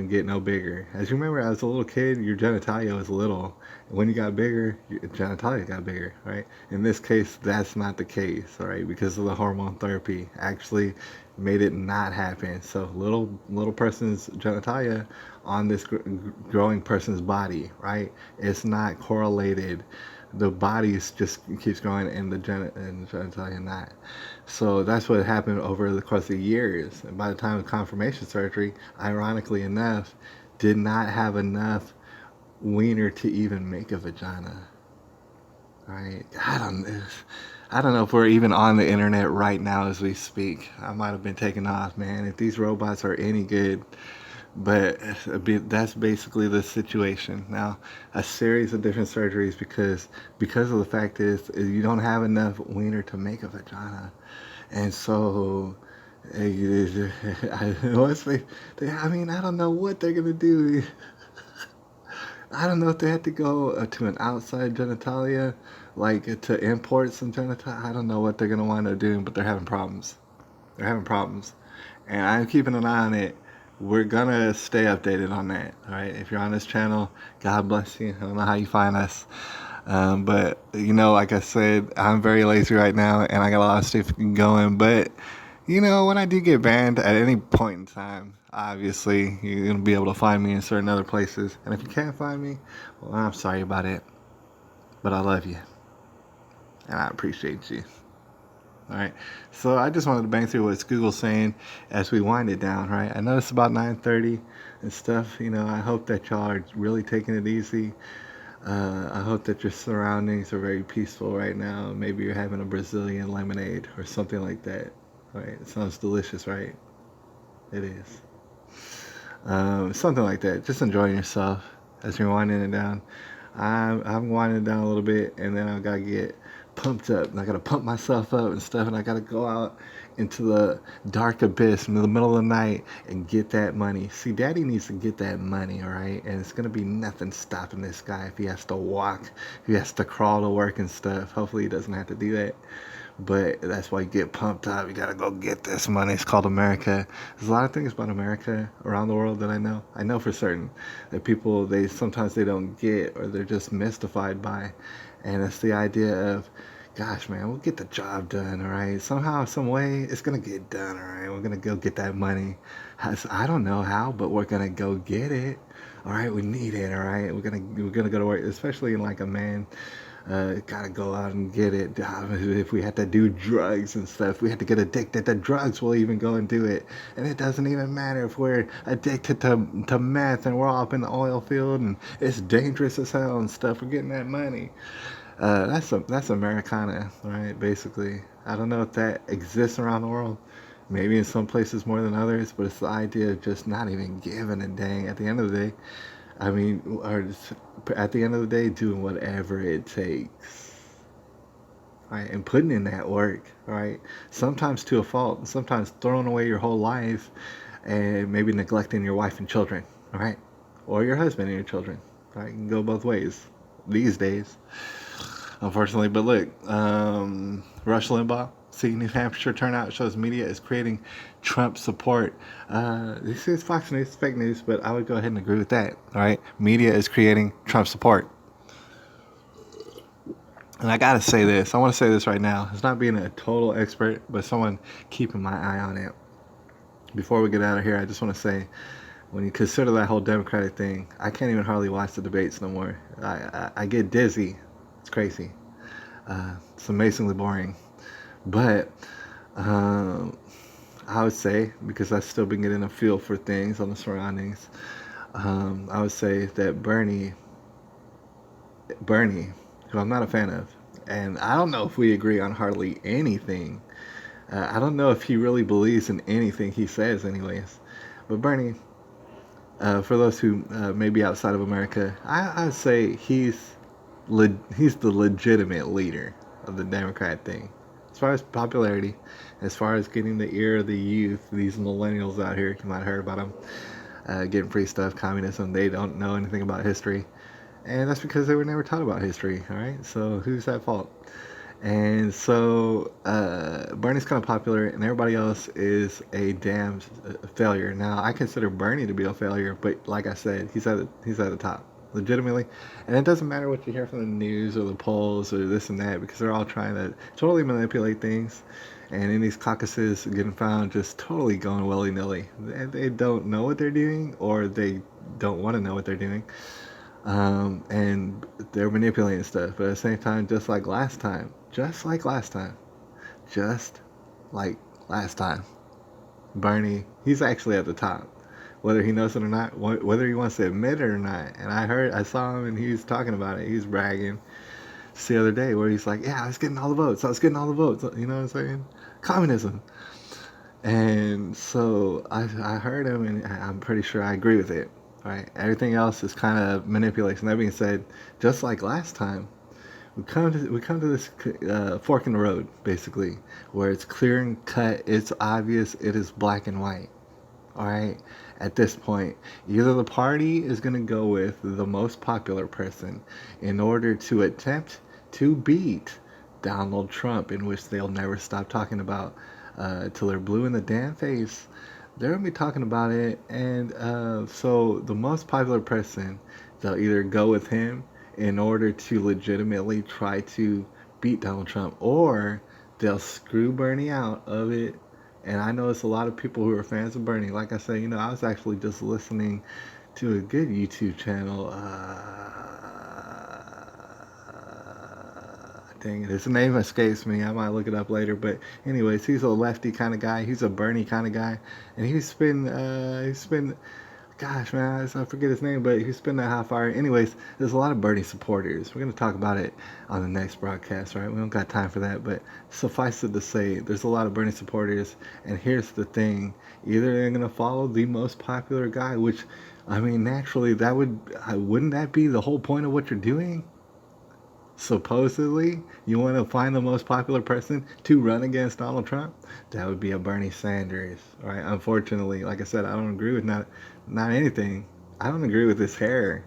get no bigger. As you remember, as a little kid, your genitalia was little. When you got bigger, your genitalia got bigger, right? In this case, that's not the case, all right? Because of the hormone therapy, actually made it not happen. So little person's genitalia on this growing person's body, right? It's not correlated. The body just keeps growing, and the genitalia not. So that's what happened over the course of years. And by the time of confirmation surgery, ironically enough, did not have enough wiener to even make a vagina. Right? I don't know if we're even on the internet right now as we speak. I might have been taken off, man. If these robots are any good, but that's basically the situation. Now, a series of different surgeries because of the fact is you don't have enough wiener to make a vagina, and so I mean, I don't know what they're gonna do. I don't know if they had to go to an outside genitalia, like to import some genitalia. I don't know what they're gonna wind up doing, but they're having problems. They're having problems, and I'm keeping an eye on it. We're gonna stay updated on that. All right. If you're on this channel, God bless you. I don't know how you find us, but like I said, I'm very lazy right now, and I got a lot of stuff going. But when I do get banned at any point in time, obviously you're gonna be able to find me in certain other places. And if you can't find me, well, I'm sorry about it, but I love you, and I appreciate you. All right, so I just wanted to bang through what's Google saying as we wind it down, right? I know it's about 9:30 and stuff. I hope that y'all are really taking it easy. I hope that your surroundings are very peaceful right now. Maybe you're having a Brazilian lemonade or something like that, right? It sounds delicious, right? It is. Something like that. Just enjoying yourself as you're winding it down. I'm winding it down a little bit, and then I gotta get pumped up, and I gotta pump myself up and stuff, and I gotta go out into the dark abyss in the middle of the night and get that money. See, Daddy needs to get that money, all right? And it's gonna be nothing stopping this guy if he has to walk, if he has to crawl to work and stuff. Hopefully he doesn't have to do that. But that's why you get pumped up. You gotta go get this money. It's called America. There's a lot of things about America around the world that I know. I know for certain that people, they sometimes they don't get, or they're just mystified by. And it's the idea of, gosh, man, we'll get the job done, all right? Somehow, some way, it's gonna get done, all right? We're gonna go get that money. I don't know how, but we're gonna go get it. All right, we need it, all right? We're gonna go to work, especially in like a man Gotta go out and get it. If we had to do drugs and stuff, we had to get addicted to drugs, we'll even go and do it. And it doesn't even matter if we're addicted to meth and we're all up in the oil field and it's dangerous as hell and stuff. We're getting that money. That's Americana, right? Basically, I don't know if that exists around the world. Maybe in some places more than others, but it's the idea of just not even giving a dang at the end of the day. I mean, or just, at the end of the day, doing whatever it takes, right? And putting in that work, right? Sometimes to a fault, sometimes throwing away your whole life and maybe neglecting your wife and children, right? Or your husband and your children, right? It can go both ways these days, unfortunately. But look, Rush Limbaugh, see, New Hampshire turnout shows media is creating Trump support. This is Fox News, fake news, but I would go ahead and agree with that. All right, media is creating Trump support. And I gotta say this. I want to say this right now. It's not being a total expert, but someone keeping my eye on it. Before we get out of here, I just want to say, when you consider that whole Democratic thing, I can't even hardly watch the debates no more. I get dizzy. It's crazy. It's amazingly boring. But I would say, because I've still been getting a feel for things on the surroundings, I would say that Bernie, who I'm not a fan of, and I don't know if we agree on hardly anything. I don't know if he really believes in anything he says, anyways. But Bernie, for those who may be outside of America, I'd say he's the legitimate leader of the Democrat thing. As far as popularity, as far as getting the ear of the youth, these millennials out here, you might have heard about them, getting free stuff, communism, they don't know anything about history. And that's because they were never taught about history, all right? So who's at fault? And so Bernie's kind of popular, and everybody else is a damn failure. Now, I consider Bernie to be a failure, but like I said, he's at the top, legitimately. And it doesn't matter what you hear from the news or the polls or this and that, because they're all trying to totally manipulate things. And in these caucuses, getting found just totally going willy nilly. They don't know what they're doing, or they don't want to know what they're doing. And they're manipulating stuff, but at the same time, just like last time, Bernie, he's actually at the top, whether he knows it or not, whether he wants to admit it or not. And I saw him, and he's talking about it. He's bragging. Just the other day, where he's like, "Yeah, I was getting all the votes. You know what I'm saying? Communism." And so I heard him, and I'm pretty sure I agree with it. Right? Everything else is kind of manipulation. That being said, just like last time, we come to this fork in the road, basically, where it's clear and cut, it's obvious, it is black and white. All right. At this point, either the party is going to go with the most popular person in order to attempt to beat Donald Trump, in which they'll never stop talking about till they're blue in the damn face. They're going to be talking about it, and so the most popular person, they'll either go with him in order to legitimately try to beat Donald Trump, or they'll screw Bernie out of it. And I know it's a lot of people who are fans of Bernie. Like I said, I was actually just listening to a good YouTube channel. Dang it, his name escapes me. I might look it up later. But anyways, he's a lefty kind of guy. He's a Bernie kind of guy, and he's been, gosh man, I forget his name, but he's been that hot fire. Anyways, there's a lot of Bernie supporters. We're gonna talk about it on the next broadcast, right? We don't got time for that, but suffice it to say, there's a lot of Bernie supporters. And here's the thing: either they're gonna follow the most popular guy, which, I mean, naturally, wouldn't that be the whole point of what you're doing? Supposedly, you want to find the most popular person to run against Donald Trump? That would be a Bernie Sanders, right? Unfortunately, like I said, I don't agree with not anything. I don't agree with his hair.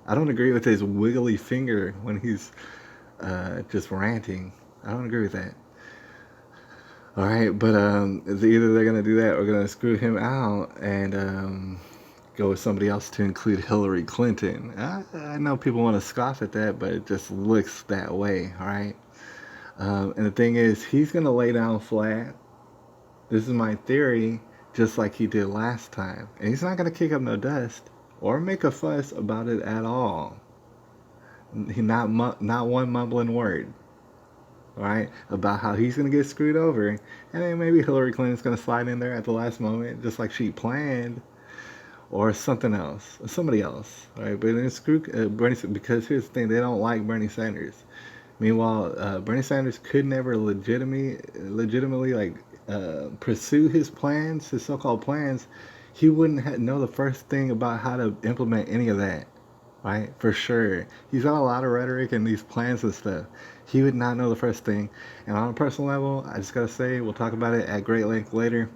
I don't agree with his wiggly finger when he's just ranting. I don't agree with that. All right, but either they're gonna do that or gonna screw him out and go with somebody else to include Hillary Clinton. I know people want to scoff at that, but it just looks that way, all right? And the thing is, he's going to lay down flat. This is my theory, just like he did last time. And he's not going to kick up no dust or make a fuss about it at all. He not one mumbling word, right, about how he's gonna get screwed over, and then maybe Hillary Clinton's gonna slide in there at the last moment, just like she planned, or something else, or somebody else, right? But then screw Bernie, because here's the thing: they don't like Bernie Sanders. Meanwhile, Bernie Sanders could never legitimately like pursue his plans, his so-called plans. He wouldn't know the first thing about how to implement any of that, right? For sure. He's got a lot of rhetoric and these plans and stuff. He would not know the first thing. And on a personal level, I just gotta say, we'll talk about it at great length later.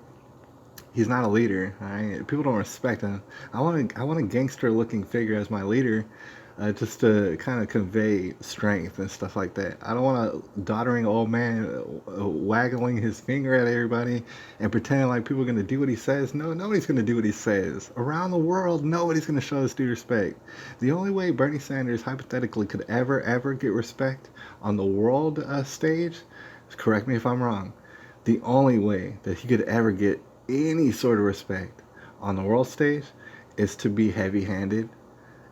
He's not a leader. Right? People don't respect him. I want a gangster looking figure as my leader, just to kind of convey strength and stuff like that. I don't want a doddering old man waggling his finger at everybody and pretending like people are going to do what he says. No, nobody's going to do what he says. Around the world, nobody's going to show us due respect. The only way Bernie Sanders hypothetically could ever get respect on the world stage, correct me if I'm wrong, the only way that he could ever get any sort of respect on the world stage is to be heavy handed,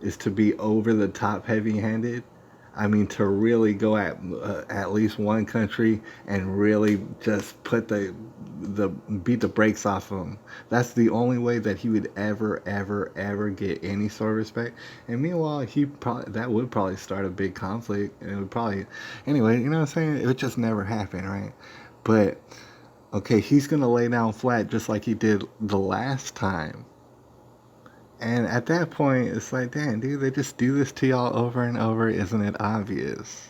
is to be over the top heavy handed. I mean, to really go at least one country and really just put the beat the brakes off of them. That's the only way that he would ever get any sort of respect. And meanwhile, that would probably start a big conflict, and it would probably anyway. You know what I'm saying? It would just never happen, right? But okay, he's gonna lay down flat just like he did the last time. And at that point, it's like, damn, dude, they just do this to y'all over and over. Isn't it obvious?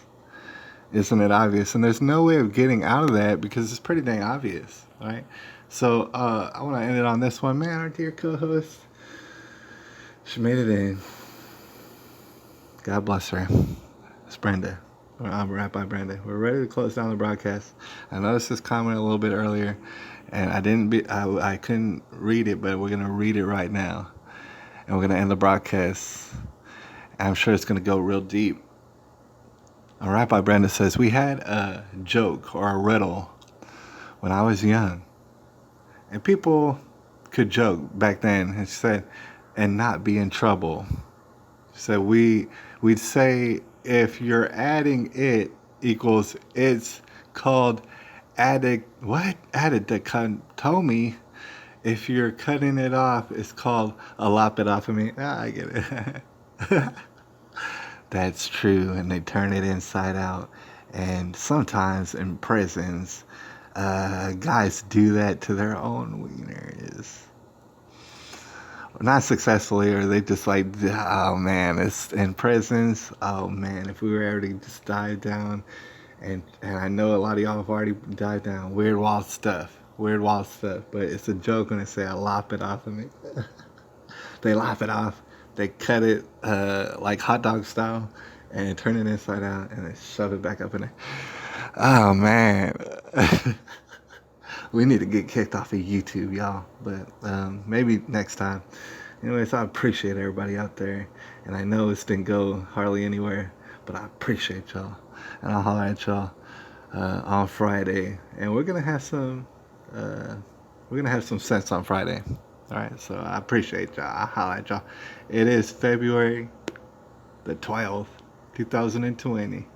Isn't it obvious? And there's no way of getting out of that because it's pretty dang obvious, right? So I want to end it on this one. Man, our dear co-host, she made it in. God bless her. It's Brenda. I'm right by Brenda. We're ready to close down the broadcast. I noticed this comment a little bit earlier, and I couldn't read it, but we're gonna read it right now, and we're gonna end the broadcast. And I'm sure it's gonna go real deep. All right, by Brenda says, we had a joke or a riddle when I was young, and people could joke back then. And she said, and not be in trouble. She said we'd say if you're adding it equals it's called addictomy. If you're cutting it off, it's called a lop it off of me. Ah, I get it. That's true, and they turn it inside out. And sometimes in prisons, guys do that to their own wieners. Not successfully, or they just like, oh man, it's in prisons. Oh man, if we were ever to just dive down, and I know a lot of y'all have already dived down. Weird wild stuff, but it's a joke when they say I lop it off of me. They lop it off, they cut it like hot dog style, and turn it inside out, and they shove it back up in there. Oh man. We need to get kicked off of YouTube, y'all. But maybe next time. Anyways, I appreciate everybody out there. And I know this didn't go hardly anywhere, but I appreciate y'all. And I'll holler at y'all on Friday. And we're gonna have some sense on Friday. Alright, so I appreciate y'all. I'll holler at y'all. It is February the 12th, 2020.